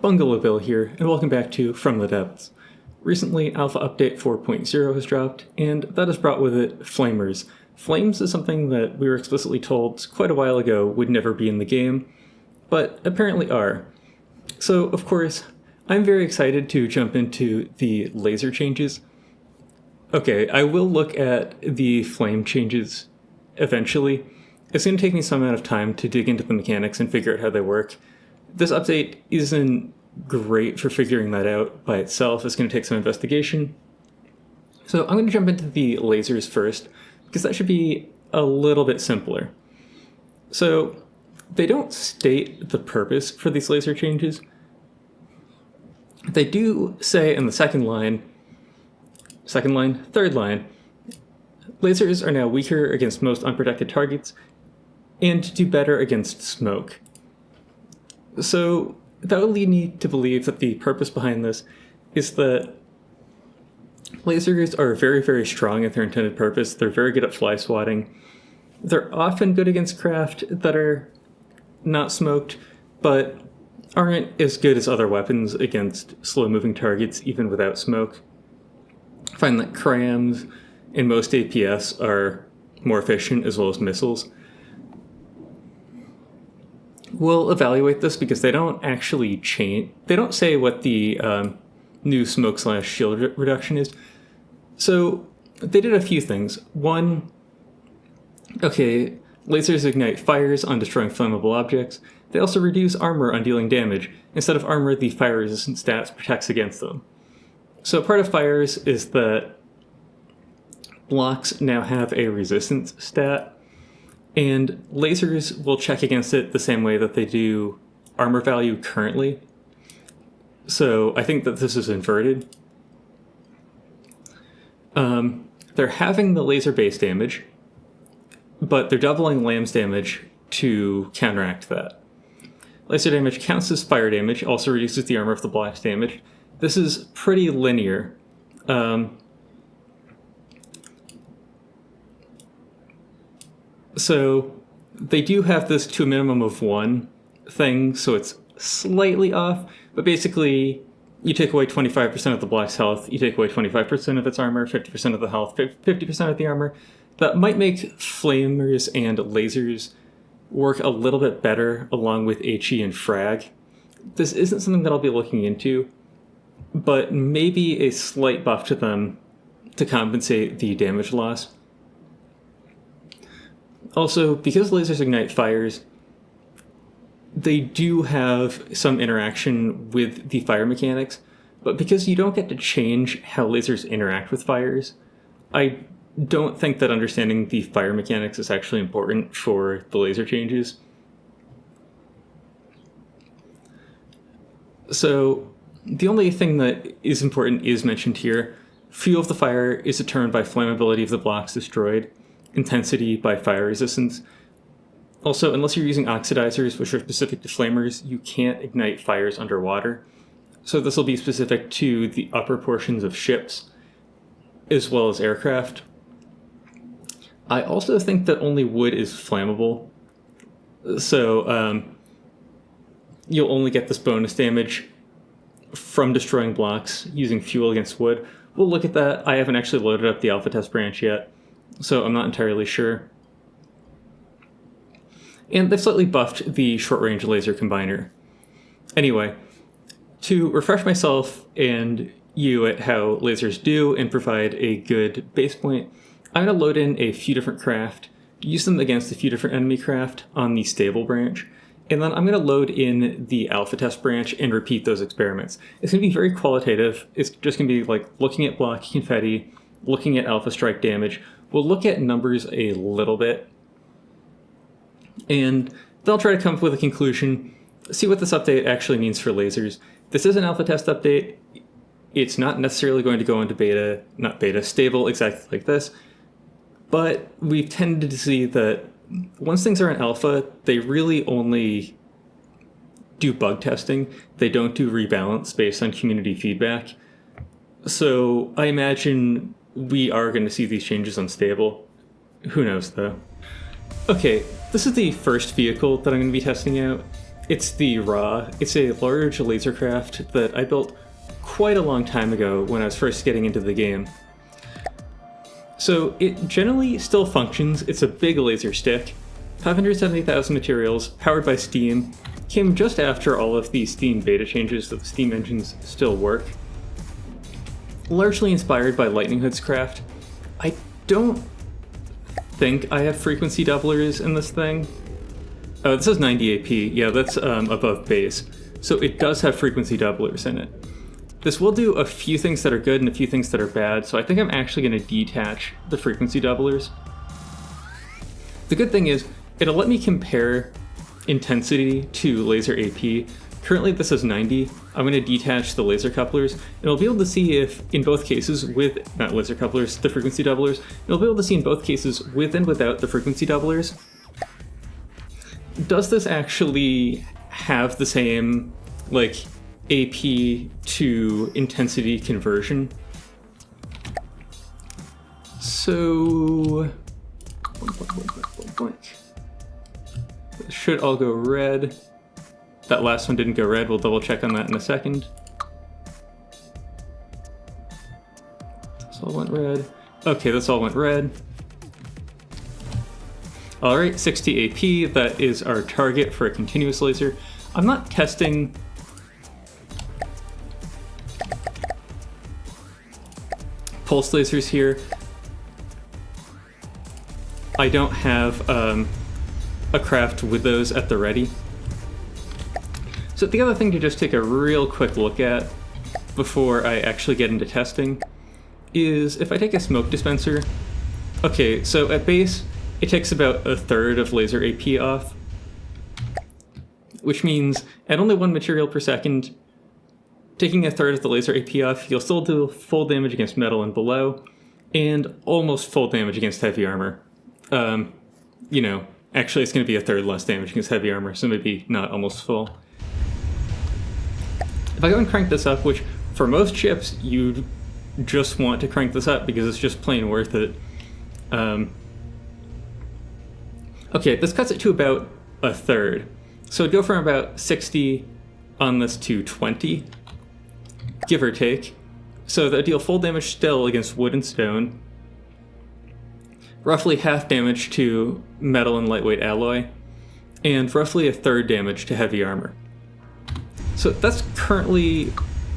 Bungalow Bill here, and welcome back to From the Depths. Recently, Alpha Update 4.0 has dropped, and that has brought with it Flamers. Flames is something that we were explicitly told quite a while ago would never be in the game, but apparently are. So, of course, I'm very excited to jump into the laser changes. Okay, I will look at the flame changes eventually. It's going to take me some amount of time to dig into the mechanics and figure out how they work. This update isn't great for figuring that out by itself. It's going to take some investigation. So I'm going to jump into the lasers first, because that should be a little bit simpler. So they don't state the purpose for these laser changes. They do say in the third line, lasers are now weaker against most unprotected targets and do better against smoke. So that would lead me to believe that the purpose behind this is that lasers are very, very strong at their intended purpose. They're very good at fly swatting. They're often good against craft that are not smoked, but aren't as good as other weapons against slow-moving targets, even without smoke. I find that crams and most APS are more efficient, as well as missiles. We'll evaluate this because they don't actually change. They don't say what the new smoke/shield reduction is. So they did a few things. One, okay, lasers ignite fires on destroying flammable objects. They also reduce armor on dealing damage. Instead of armor, the fire resistant stats protects against them. So part of fires is that blocks now have a resistance stat, and lasers will check against it the same way that they do armor value currently. So I think that this is inverted. They're having the laser base damage, but they're doubling LAM's damage to counteract that. Laser damage counts as fire damage, also reduces the armor of the block's damage. This is pretty linear. So they do have this to a minimum of 1 thing, so it's slightly off, but basically you take away 25% of the block's health, you take away 25% of its armor, 50% of the health, 50% of the armor. That might make flamers and lasers work a little bit better along with HE and frag. This isn't something that I'll be looking into, but maybe a slight buff to them to compensate the damage loss. Also, because lasers ignite fires, they do have some interaction with the fire mechanics, but because you don't get to change how lasers interact with fires, I don't think that understanding the fire mechanics is actually important for the laser changes. So the only thing that is important is mentioned here. Fuel of the fire is determined by flammability of the blocks destroyed, intensity by fire resistance. Also, unless you're using oxidizers, which are specific to flamers, you can't ignite fires underwater. So this will be specific to the upper portions of ships, as well as aircraft. I also think that only wood is flammable. So you'll only get this bonus damage from destroying blocks using fuel against wood. We'll look at that. I haven't actually loaded up the alpha test branch yet, so I'm not entirely sure. And they've slightly buffed the short-range laser combiner. Anyway, to refresh myself and you at how lasers do and provide a good base point, I'm going to load in a few different craft, use them against a few different enemy craft on the stable branch, and then I'm going to load in the alpha test branch and repeat those experiments. It's going to be very qualitative. It's just going to be like looking at block confetti, looking at alpha strike damage. We'll look at numbers a little bit, and then I'll try to come up with a conclusion, see what this update actually means for lasers. This is an alpha test update. It's not necessarily going to go into stable exactly like this, but we've tended to see that once things are in alpha, they really only do bug testing. They don't do rebalance based on community feedback. So I imagine we are going to see these changes unstable. Who knows, though? Okay, this is the first vehicle that I'm going to be testing out. It's the Ra. It's a large laser craft that I built quite a long time ago when I was first getting into the game. So it generally still functions. It's a big laser stick. 570,000 materials, powered by Steam. Came just after all of the Steam beta changes, so the Steam engines still work. Largely inspired by Lightning Hood's craft. I don't think I have frequency doublers in this thing. Oh, this is 90 AP. Yeah, that's above base. So it does have frequency doublers in it. This will do a few things that are good and a few things that are bad, so I think I'm actually going to detach the frequency doublers. The good thing is, it'll let me compare intensity to laser AP. Currently this is 90. I'm going to detach the laser couplers, and I'll be able to see if, in both cases, with, not laser couplers, the frequency doublers, and I'll be able to see in both cases, with and without the frequency doublers, does this actually have the same, like, AP to intensity conversion? So... It should all go red. That last one didn't go red. We'll double check on that in a second. This all went red. Okay, this all went red. Alright, 60 AP. That is our target for a continuous laser. I'm not testing pulse lasers here. I don't have a craft with those at the ready. So the other thing to just take a real quick look at before I actually get into testing is if I take a smoke dispenser. Okay, so at base, it takes about a third of laser AP off, which means at only 1 material per second, taking a third of the laser AP off, you'll still do full damage against metal and below, and almost full damage against heavy armor. You know, actually it's going to be a third less damage against heavy armor, so maybe not almost full. If I go and crank this up, which for most chips you'd just want to crank this up because it's just plain worth it. Okay, this cuts it to about a third. So it'd go from about 60 on this to 20, give or take. So that would deal full damage still against wood and stone, roughly half damage to metal and lightweight alloy, and roughly a third damage to heavy armor. So that's currently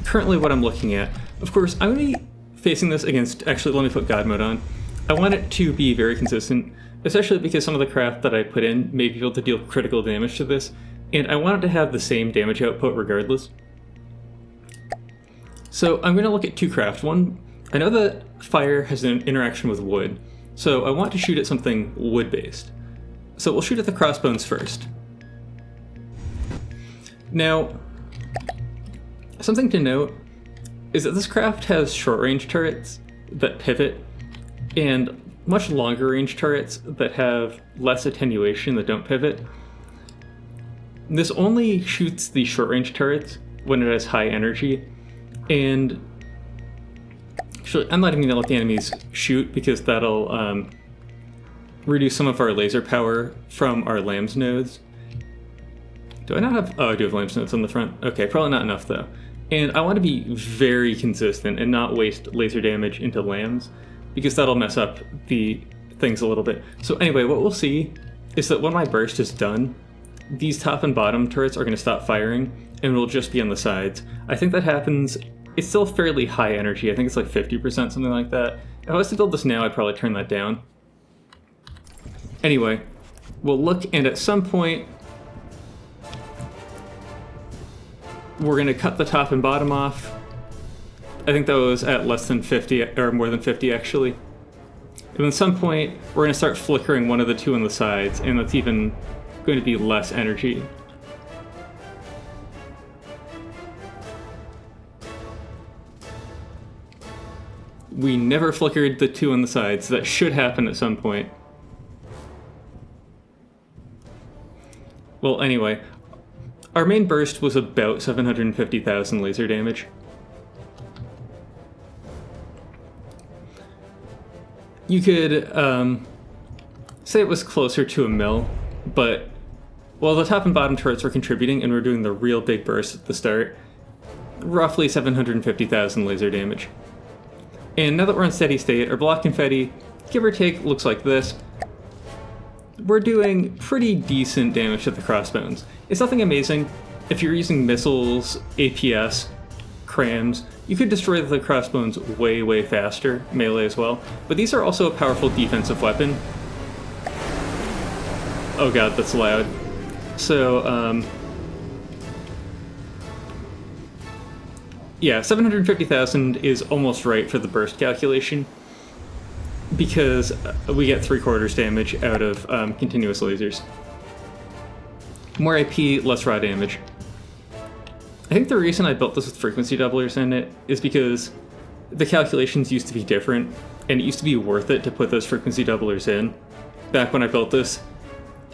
what I'm looking at. Of course, I'm going to be facing this against, actually let me put God mode on. I want it to be very consistent, especially because some of the craft that I put in may be able to deal critical damage to this, and I want it to have the same damage output regardless. So I'm going to look at 2 craft. One, I know that fire has an interaction with wood, so I want to shoot at something wood-based. So we'll shoot at the crossbones first. Now, something to note is that this craft has short-range turrets that pivot, and much longer-range turrets that have less attenuation that don't pivot. This only shoots the short-range turrets when it has high energy, and actually, I'm not even going to let the enemies shoot because that'll reduce some of our laser power from our LAMS nodes. Do I not have... Oh, I do have LAMS nodes on the front. Okay, probably not enough though. And I want to be very consistent and not waste laser damage into LAMS because that'll mess up the things a little bit. So anyway, what we'll see is that when my burst is done, these top and bottom turrets are going to stop firing and it'll just be on the sides. I think that happens... It's still fairly high energy. I think it's like 50%, something like that. If I was to build this now, I'd probably turn that down. Anyway, we'll look, and at some point, we're going to cut the top and bottom off. I think that was at less than 50, or more than 50 actually. And at some point, we're going to start flickering one of the 2 on the sides, and that's even going to be less energy. We never flickered the 2 on the sides. That should happen at some point. Well, anyway, our main burst was about 750,000 laser damage. You could say it was closer to a mil, but While the top and bottom turrets were contributing and were doing the real big burst at the start, roughly 750,000 laser damage. And now that we're on steady state, our block confetti, give or take, looks like this. We're doing pretty decent damage to the crossbones. It's nothing amazing. If you're using missiles, APS, crams, you could destroy the crossbones way, way faster, melee as well. But these are also a powerful defensive weapon. Oh god, that's loud. So, yeah, 750,000 is almost right for the burst calculation, because we get 3/4 damage out of continuous lasers. More AP, less raw damage. I think the reason I built this with frequency doublers in it is because the calculations used to be different, and it used to be worth it to put those frequency doublers in. Back when I built this,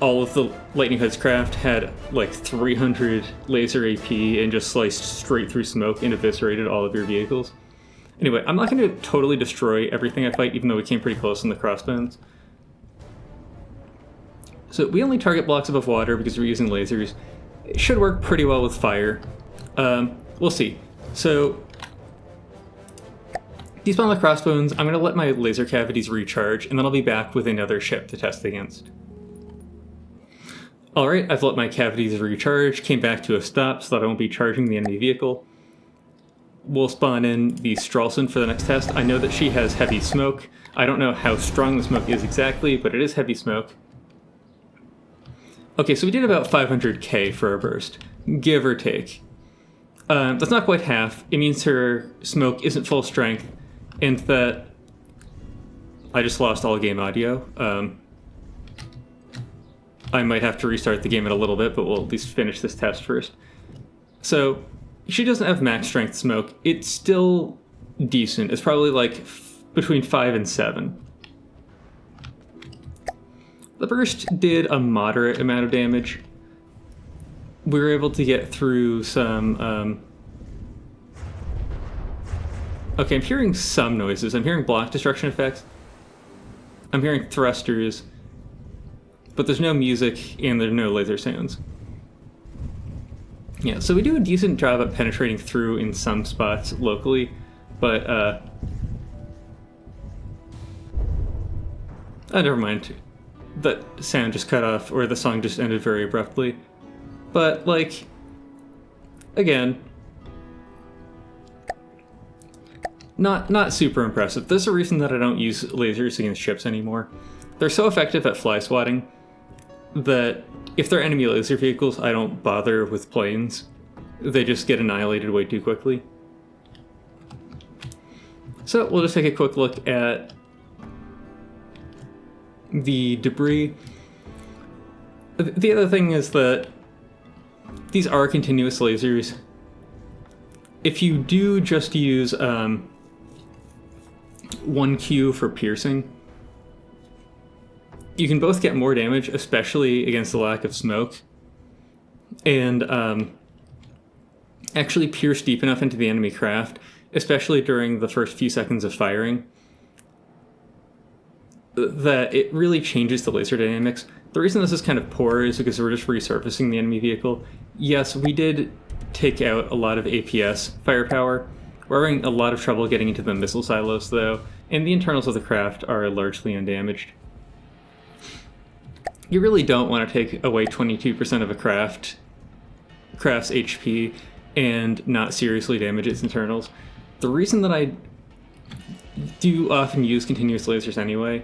all of the Lightning Hood's craft had like 300 laser AP and just sliced straight through smoke and eviscerated all of your vehicles. Anyway, I'm not going to totally destroy everything I fight, even though we came pretty close in the crossbones. So we only target blocks above water because we're using lasers. It should work pretty well with fire. We'll see. So, despawn the crossbones, I'm going to let my laser cavities recharge, and then I'll be back with another ship to test against. Alright, I've let my cavities recharge, came back to a stop so that I won't be charging the enemy vehicle. We'll spawn in the Stralsund for the next test. I know that she has heavy smoke. I don't know how strong the smoke is exactly, but it is heavy smoke. Okay, so we did about 500k for our burst, give or take. That's not quite half. It means her smoke isn't full strength, and that I just lost all game audio. I might have to restart the game in a little bit, but we'll at least finish this test first. So, she doesn't have max strength smoke. It's still decent. It's probably like between 5 and 7. The burst did a moderate amount of damage. We were able to get through some, Okay, I'm hearing some noises. I'm hearing block destruction effects. I'm hearing thrusters. But there's no music, and there's no laser sounds. Yeah, so we do a decent job at penetrating through in some spots locally, but, oh, never mind. That sound just cut off, or the song just ended very abruptly. But, like, again, not super impressive. There's a reason that I don't use lasers against ships anymore. They're so effective at fly swatting that if they're enemy laser vehicles, I don't bother with planes. They just get annihilated way too quickly. So we'll just take a quick look at the debris. The other thing is that these are continuous lasers. If you do just use 1Q for piercing, you can both get more damage, especially against the lack of smoke, and actually pierce deep enough into the enemy craft, especially during the first few seconds of firing, that it really changes the laser dynamics. The reason this is kind of poor is because we're just resurfacing the enemy vehicle. Yes, we did take out a lot of APS firepower. We're having a lot of trouble getting into the missile silos, though, and the internals of the craft are largely undamaged. You really don't want to take away 22% of a craft's HP and not seriously damage its internals. The reason that I do often use continuous lasers anyway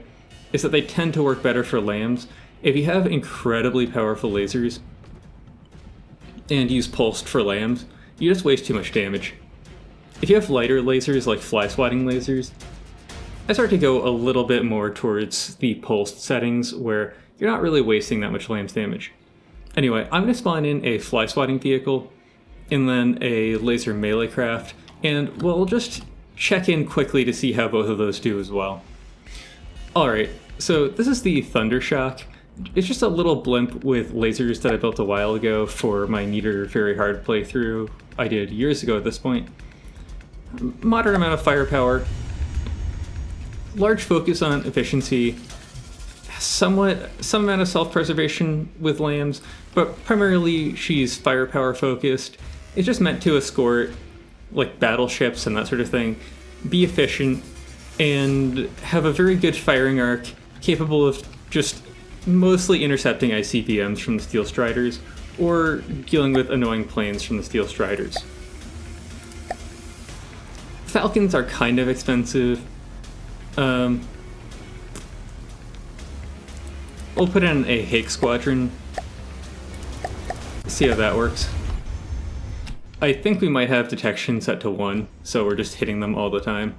is that they tend to work better for lambs. If you have incredibly powerful lasers and use pulsed for lambs, you just waste too much damage. If you have lighter lasers like fly swatting lasers, I start to go a little bit more towards the pulsed settings where you're not really wasting that much lamb's damage. Anyway, I'm going to spawn in a fly swatting vehicle and then a laser melee craft, and we'll just check in quickly to see how both of those do as well. Alright, so this is the Thundershock. It's just a little blimp with lasers that I built a while ago for my Neater Very Hard playthrough I did years ago at this point. Moderate amount of firepower, large focus on efficiency, some amount of self-preservation with lambs, but primarily she's firepower focused. It's just meant to escort like battleships and that sort of thing, be efficient, and have a very good firing arc, capable of just mostly intercepting ICBMs from the Steel Striders, or dealing with annoying planes from the Steel Striders. Falcons are kind of expensive. We'll put in a Hake Squadron, see how that works. I think we might have detection set to 1, so we're just hitting them all the time.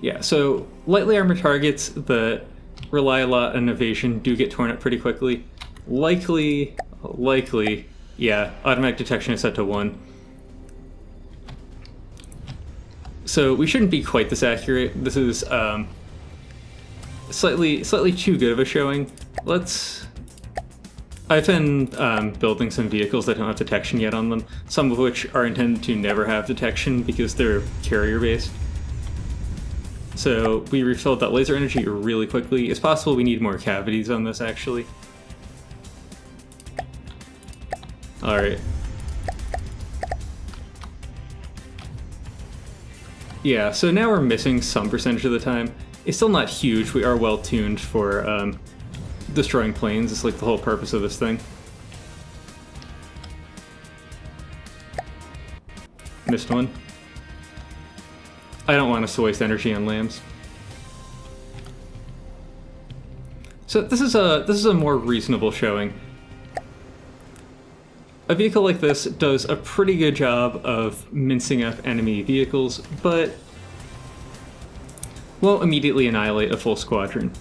Yeah, so lightly armored targets that rely a lot on evasion do get torn up pretty quickly. Likely, yeah, automatic detection is set to 1. So we shouldn't be quite this accurate. This is slightly too good of a showing. I've been building some vehicles that don't have detection yet on them, some of which are intended to never have detection because they're carrier-based. So we refilled that laser energy really quickly. It's possible we need more cavities on this, actually. Alright. Yeah, so now we're missing some percentage of the time. It's still not huge. We are well tuned for destroying planes. It's like the whole purpose of this thing. Missed one. I don't want us to waste energy on lambs. So this is a more reasonable showing. A vehicle like this does a pretty good job of mincing up enemy vehicles, but won't immediately annihilate a full squadron.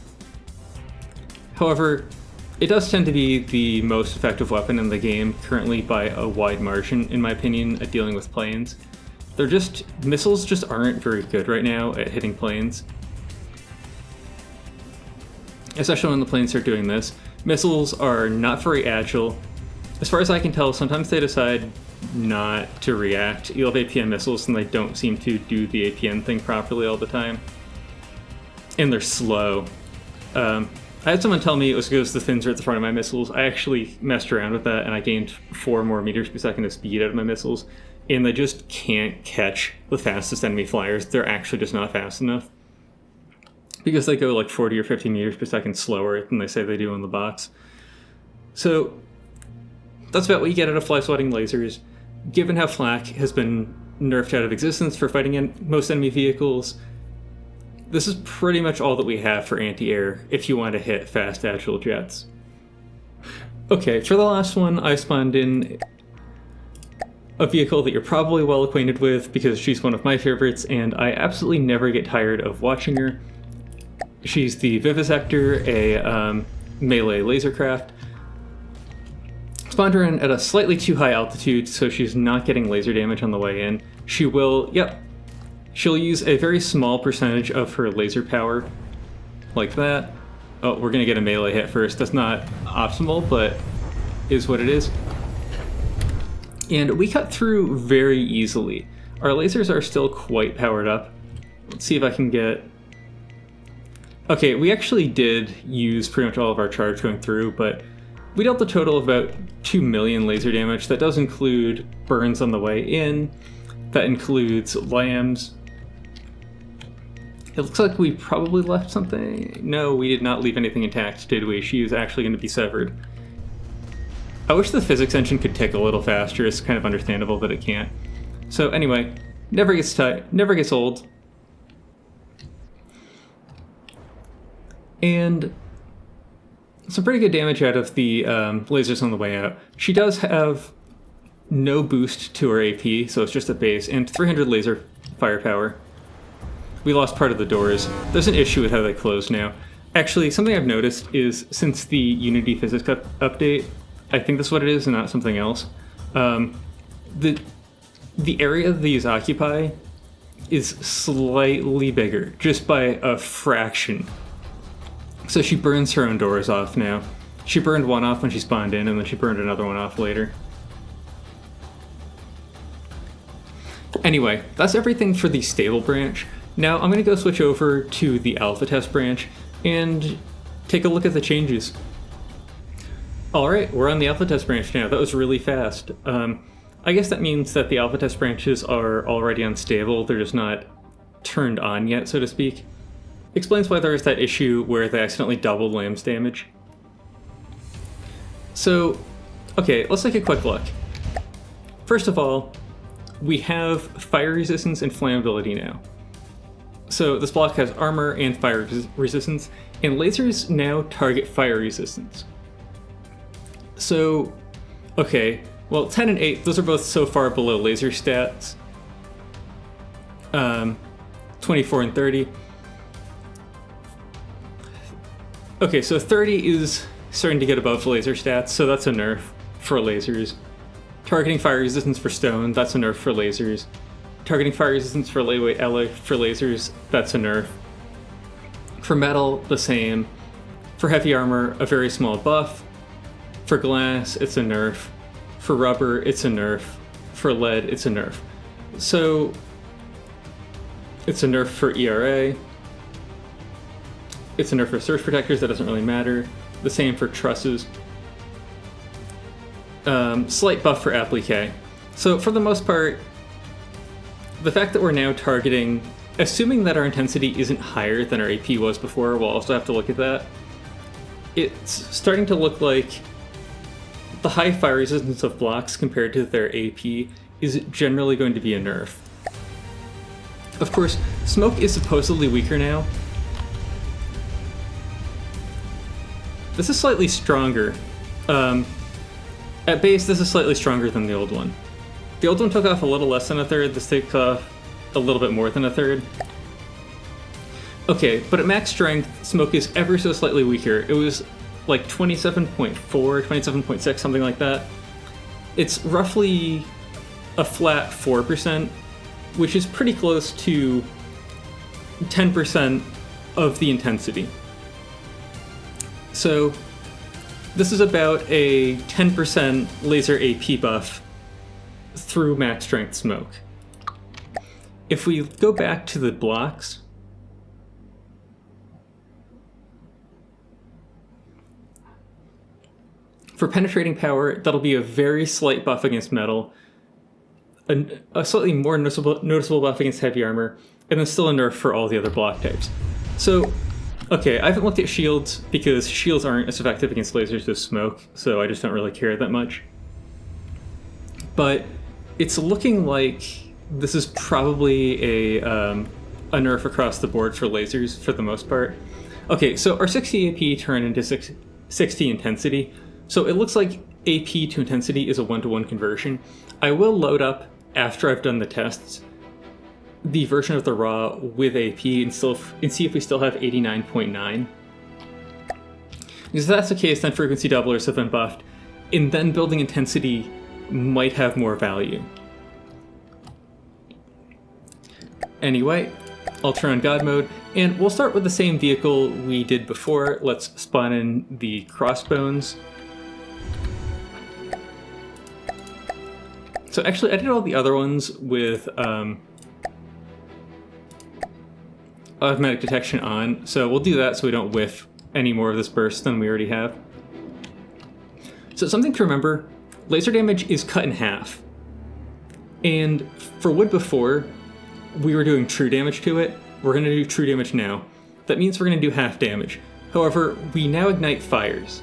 However, it does tend to be the most effective weapon in the game currently by a wide margin, in my opinion, at dealing with planes. Missiles just aren't very good right now at hitting planes. Especially when the planes are doing this. Missiles are not very agile. As far as I can tell, sometimes they decide not to react. You'll have APN missiles and they don't seem to do the APN thing properly all the time. And they're slow. I had someone tell me it was because the fins are at the front of my missiles. I actually messed around with that and I gained 4 more meters per second of speed out of my missiles. And they just can't catch the fastest enemy flyers. They're actually just not fast enough. Because they go like 40 or 50 meters per second slower than they say they do in the box. So that's about what you get out of fly-swatting lasers. Given how flak has been nerfed out of existence for fighting most enemy vehicles, this is pretty much all that we have for anti-air if you want to hit fast, agile jets. Okay, for the last one, I spawned in a vehicle that you're probably well acquainted with because she's one of my favorites and I absolutely never get tired of watching her. She's the Vivisector, a melee lasercraft. Spawned her in at a slightly too high altitude so she's not getting laser damage on the way in. She'll use a very small percentage of her laser power, like that. Oh, we're gonna get a melee hit first. That's not optimal, but is what it is. And we cut through very easily. Our lasers are still quite powered up. Let's see if I can get... Okay, we actually did use pretty much all of our charge going through, but we dealt a total of about 2 million laser damage. That does include burns on the way in. That includes lambs. It looks like we probably left something. No, we did not leave anything intact, did we? She is actually going to be severed. I wish the physics engine could tick a little faster. It's kind of understandable that it can't. So anyway, never gets old. And some pretty good damage out of the lasers on the way out. She does have no boost to her AP, so it's just a base, and 300 laser firepower. We lost part of the doors. There's an issue with how they close now. Actually, something I've noticed is since the Unity physics update, I think that's what it is and not something else, the area these occupy is slightly bigger, just by a fraction. So she burns her own doors off now. She burned one off when she spawned in, and then she burned another one off later. Anyway, that's everything for the stable branch. Now I'm going to go switch over to the alpha test branch and take a look at the changes. Alright, we're on the alpha test branch now. That was really fast. I guess that means that the alpha test branches are already unstable. They're just not turned on yet, so to speak. Explains why there is that issue where they accidentally doubled Lamb's damage. So, okay, let's take a quick look. First of all, we have fire resistance and flammability now. So this block has armor and fire resistance, and lasers now target fire resistance. So, okay, well 10 and 8, those are both so far below laser stats. 24 and 30. Okay, so 30 is starting to get above laser stats, so that's a nerf for lasers. Targeting fire resistance for stone, that's a nerf for lasers. Targeting fire resistance for lightweight alloy for lasers, that's a nerf. For metal, the same. For heavy armor, a very small buff. For glass, it's a nerf. For rubber, it's a nerf. For lead, it's a nerf. So, it's a nerf for ERA. It's a nerf for surge protectors, that doesn't really matter. The same for trusses. Slight buff for applique. So for the most part, the fact that we're now targeting, assuming that our intensity isn't higher than our AP was before, we'll also have to look at that. It's starting to look like the high fire resistance of blocks compared to their AP is generally going to be a nerf. Of course, smoke is supposedly weaker now. This is slightly stronger. At base, this is slightly stronger than the old one. The old one took off a little less than a third, this takes off a little bit more than a third. Okay, but at max strength, smoke is ever so slightly weaker. It was like 27.4, 27.6, something like that. It's roughly a flat 4%, which is pretty close to 10% of the intensity. So this is about a 10% laser AP buff through max strength smoke. If we go back to the blocks, for penetrating power, that'll be a very slight buff against metal, a slightly more noticeable buff against heavy armor, and then still a nerf for all the other block types. So, okay, I haven't looked at shields because shields aren't as effective against lasers as smoke, so I just don't really care that much. But it's looking like this is probably a nerf across the board for lasers for the most part. Okay, so our 60 AP turned into 60 intensity, so it looks like AP to intensity is a 1-to-1 conversion. I will load up, after I've done the tests, the version of the raw with AP and see if we still have 89.9. Because if that's the case, then frequency doublers have been buffed, and then building intensity might have more value. Anyway, I'll turn on God mode, and we'll start with the same vehicle we did before. Let's spawn in the crossbones. So actually, I did all the other ones with automatic detection on, so we'll do that so we don't whiff any more of this burst than we already have. So something to remember, laser damage is cut in half. And for wood before, we were doing true damage to it. We're going to do true damage now. That means we're going to do half damage. However, we now ignite fires.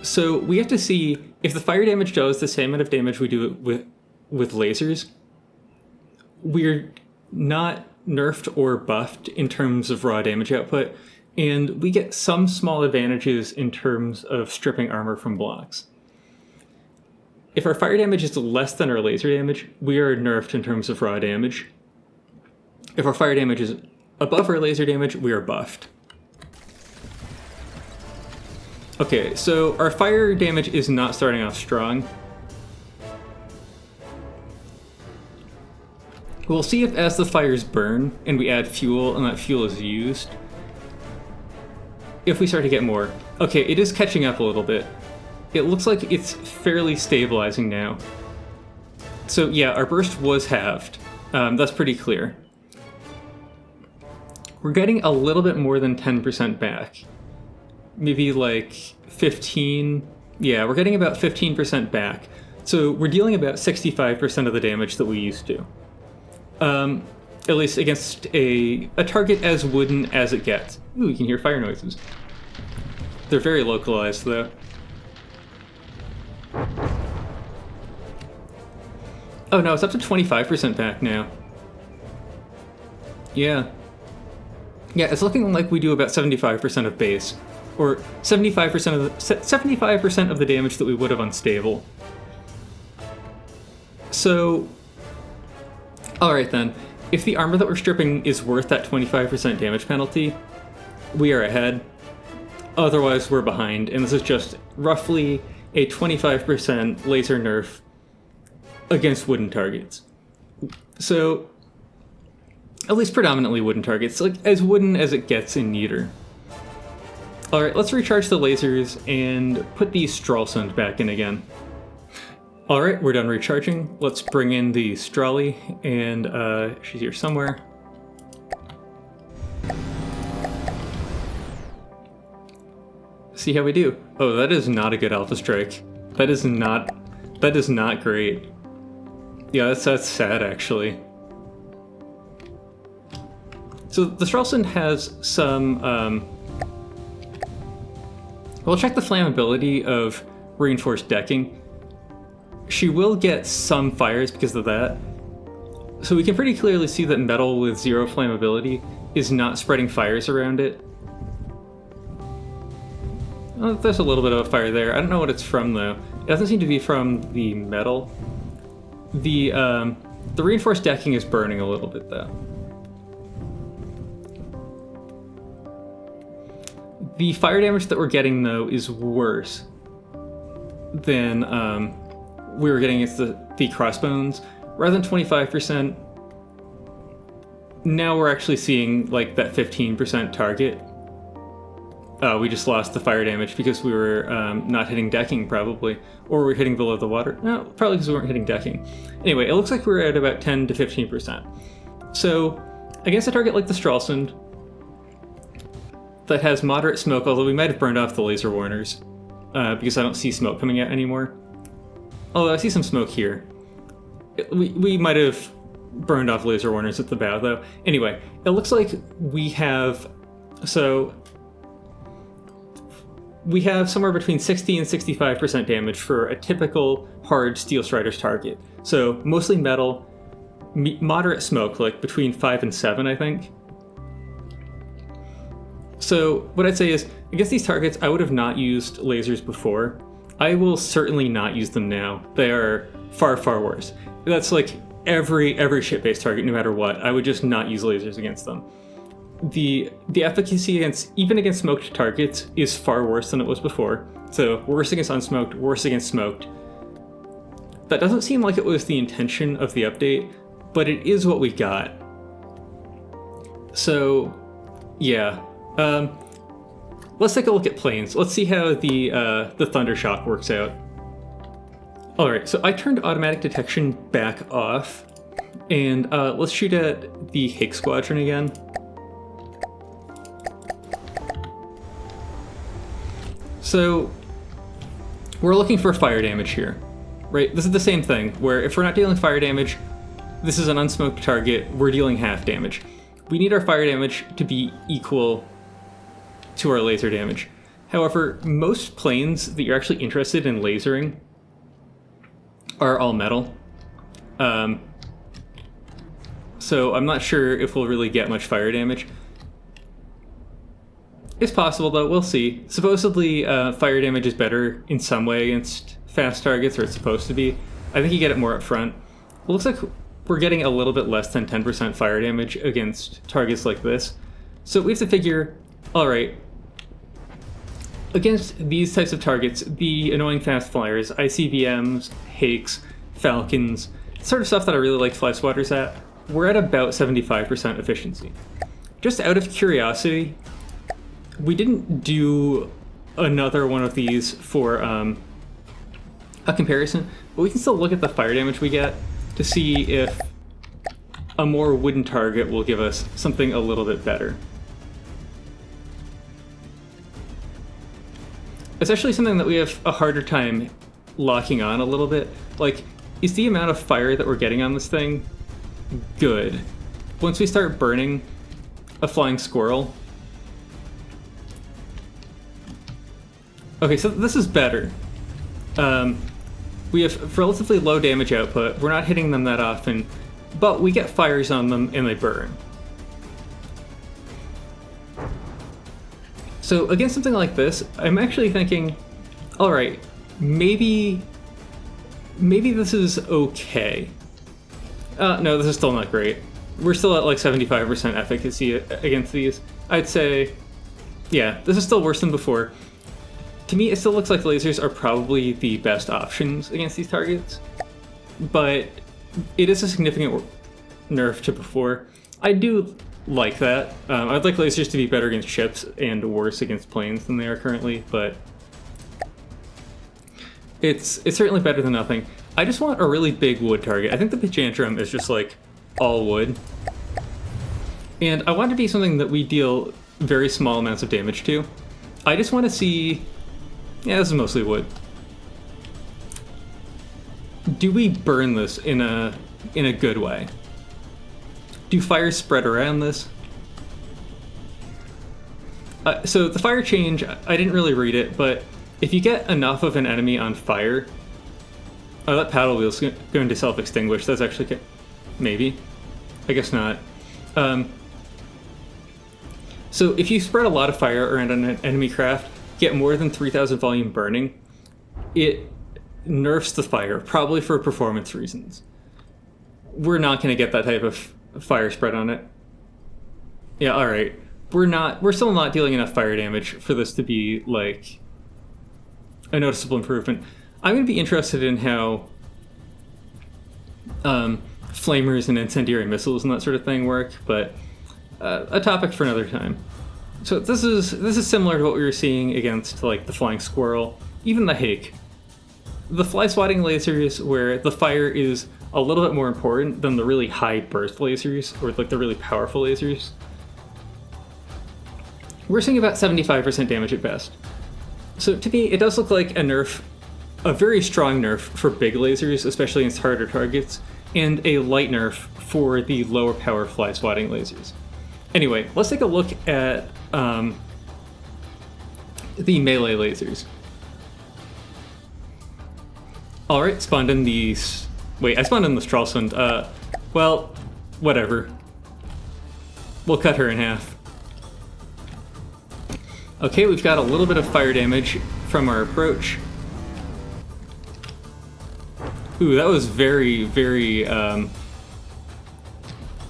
So we have to see if the fire damage does the same amount of damage we do with lasers, we're not nerfed or buffed in terms of raw damage output, and we get some small advantages in terms of stripping armor from blocks. If our fire damage is less than our laser damage, we are nerfed in terms of raw damage. If our fire damage is above our laser damage, we are buffed. Okay, so our fire damage is not starting off strong. We'll see if as the fires burn and we add fuel and that fuel is used, if we start to get more. Okay, it is catching up a little bit. It looks like it's fairly stabilizing now. So yeah, our burst was halved. That's pretty clear. We're getting a little bit more than 10% back. Maybe like 15. Yeah, we're getting about 15% back. So we're dealing about 65% of the damage that we used to. At least against a target as wooden as it gets. Ooh, you can hear fire noises. They're very localized, though. Oh no, it's up to 25% back now. Yeah. Yeah, it's looking like we do about 75% of base. Or 75% of the damage that we would have unstable. So, alright then. If the armor that we're stripping is worth that 25% damage penalty, we are ahead. Otherwise, we're behind, and this is just roughly a 25% laser nerf against wooden targets. So, at least predominantly wooden targets, like as wooden as it gets in Neater. Alright, let's recharge the lasers and put the Stralsund back in again. Alright, we're done recharging. Let's bring in the Strali, and she's here somewhere. See how we do. Oh, that is not a good Alpha Strike. That is not great. Yeah, that's sad, actually. So the Stralsund has some, we'll check the flammability of reinforced decking. She will get some fires because of that. So we can pretty clearly see that metal with 0 flammability is not spreading fires around it. Oh, there's a little bit of a fire there. I don't know what it's from, though. It doesn't seem to be from the metal. The reinforced decking is burning a little bit, though. The fire damage that we're getting, though, is worse than we were getting against the crossbones. Rather than 25%, now we're actually seeing like that 15% target. We just lost the fire damage because we were not hitting decking, probably. Or we're hitting below the water. No, probably because we weren't hitting decking. Anyway, it looks like we're at about 10 to 15%. So, against a target like the Stralsund, that has moderate smoke, although we might have burned off the laser warners, because I don't see smoke coming out anymore. Although I see some smoke here. We might have burned off laser warners at the bow, though. Anyway, it looks like we have... So... we have somewhere between 60 and 65% damage for a typical hard Steel Strider's target. So mostly metal, moderate smoke, like between 5 and 7, I think. So what I'd say is, against these targets, I would have not used lasers before. I will certainly not use them now. They are far, far worse. That's like every ship-based target, no matter what. I would just not use lasers against them. The efficacy even against smoked targets is far worse than it was before. So worse against unsmoked, worse against smoked. That doesn't seem like it was the intention of the update, but it is what we got. So, yeah. Let's take a look at planes. Let's see how the Thundershock works out. Alright, so I turned automatic detection back off, and let's shoot at the Hake Squadron again. So, we're looking for fire damage here, right? This is the same thing, where if we're not dealing fire damage, this is an unsmoked target, we're dealing half damage. We need our fire damage to be equal to our laser damage. However, most planes that you're actually interested in lasering are all metal. So I'm not sure if we'll really get much fire damage. It's possible, though. We'll see. Supposedly, fire damage is better in some way against fast targets, or it's supposed to be. I think you get it more up front. It looks like we're getting a little bit less than 10% fire damage against targets like this. So we have to figure, alright, against these types of targets, the annoying fast flyers, ICBMs, Hakes, Falcons, sort of stuff that I really like fly swatters at, we're at about 75% efficiency. Just out of curiosity, we didn't do another one of these for a comparison, but we can still look at the fire damage we get. to see if a more wooden target will give us something a little bit better. It's actually something that we have a harder time locking on a little bit. Like, is the amount of fire that we're getting on this thing good? Once we start burning a flying squirrel... Okay, so this is better. We have relatively low damage output, we're not hitting them that often, but we get fires on them and they burn. So against something like this, I'm actually thinking, alright, maybe this is okay. No, this is still not great. We're still at like 75% efficacy against these. I'd say, yeah, this is still worse than before. To me, it still looks like lasers are probably the best options against these targets, but it is a significant nerf to before. I do like that. I'd like lasers to be better against ships and worse against planes than they are currently, but it's certainly better than nothing. I just want a really big wood target. I think the Pachantrum is just like all wood, and I want it to be something that we deal very small amounts of damage to. I just want to see... Yeah, this is mostly wood. Do we burn this in a good way? Do fires spread around this? So the fire change, I didn't really read it, but if you get enough of an enemy on fire... Oh, that paddle wheel's going to self-extinguish. That's actually... Maybe. I guess not. So if you spread a lot of fire around an enemy craft, get more than 3,000 volume burning, it nerfs the fire, probably for performance reasons. We're not going to get that type of fire spread on it. Yeah, alright. We're still not dealing enough fire damage for this to be, like, a noticeable improvement. I'm going to be interested in how flamers and incendiary missiles and that sort of thing work, but a topic for another time. So this is similar to what we were seeing against, like, the flying squirrel, even the hake. The fly swatting lasers, where the fire is a little bit more important than the really high burst lasers, or like the really powerful lasers. We're seeing about 75% damage at best. So to me, it does look like a nerf, a very strong nerf for big lasers, especially against harder targets, and a light nerf for the lower power fly swatting lasers. Anyway, let's take a look at the melee lasers. Alright, spawned in these... Wait, I spawned in the Stralsund. Well, whatever. We'll cut her in half. Okay, we've got a little bit of fire damage from our approach. Ooh, that was very, very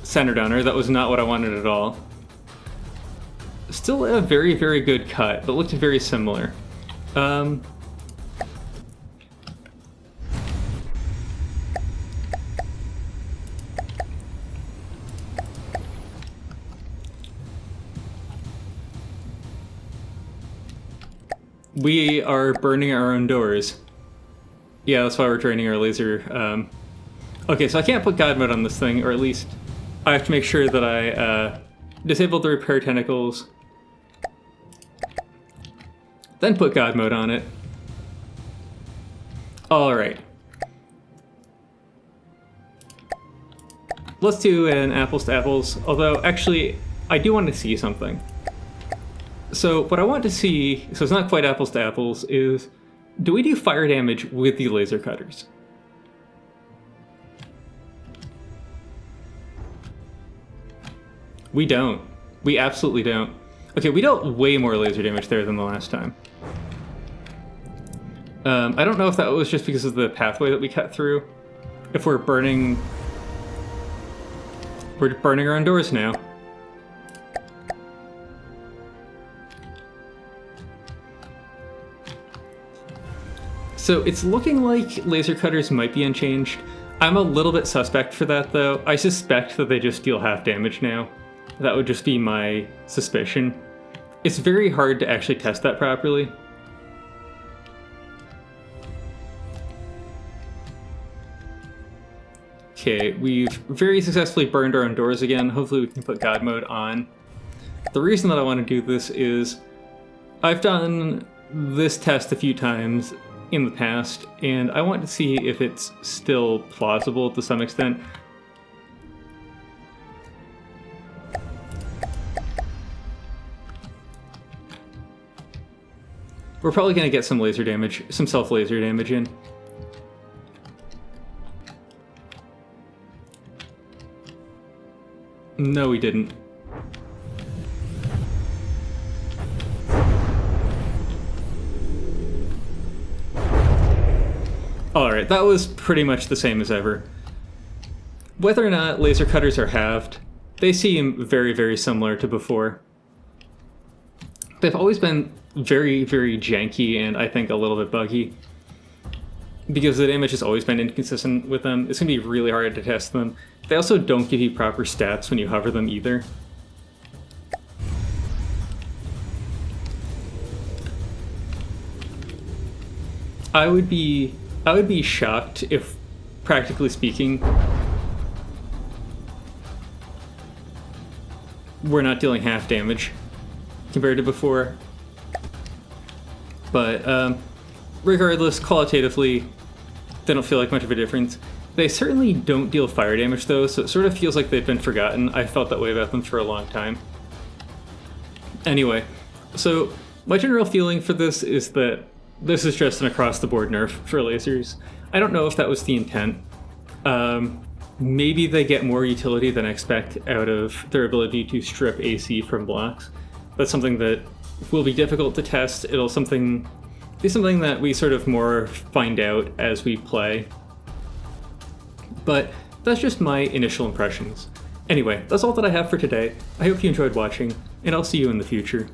centered on her. That was not what I wanted at all. Still a very, very good cut, but looked very similar. We are burning our own doors. Yeah, that's why we're draining our laser. Okay, so I can't put God mode on this thing, or at least I have to make sure that I disable the repair tentacles, then put God mode on it. Alright. Let's do an apples to apples, although actually I do want to see something. So what I want to see, so it's not quite apples to apples, is do we do fire damage with the laser cutters? We don't. We absolutely don't. Okay, we dealt way more laser damage there than the last time. I don't know if that was just because of the pathway that we cut through. If we're burning our own doors now. So it's looking like laser cutters might be unchanged. I'm a little bit suspect for that, though. I suspect that they just deal half damage now. That would just be my suspicion. It's very hard to actually test that properly. Okay, we've very successfully burned our own doors again. Hopefully we can put God mode on. The reason that I want to do this is I've done this test a few times in the past, and I want to see if it's still plausible to some extent. We're probably going to get some laser damage, some self-laser damage in. No, we didn't. Alright, that was pretty much the same as ever. Whether or not laser cutters are halved, they seem very, very similar to before. They've always been very, very janky and I think a little bit buggy. Because the damage has always been inconsistent with them, it's going to be really hard to test them. They also don't give you proper stats when you hover them either. I would be shocked if, practically speaking, we're not dealing half damage compared to before. But regardless, qualitatively, they don't feel like much of a difference. They certainly don't deal fire damage though, so it sort of feels like they've been forgotten. I felt that way about them for a long time. Anyway, so my general feeling for this is that this is just an across-the-board nerf for lasers. I don't know if that was the intent. Maybe they get more utility than I expect out of their ability to strip AC from blocks. That's something that will be difficult to test. It'll be something that we sort of more find out as we play. But that's just my initial impressions. Anyway, that's all that I have for today. I hope you enjoyed watching, and I'll see you in the future.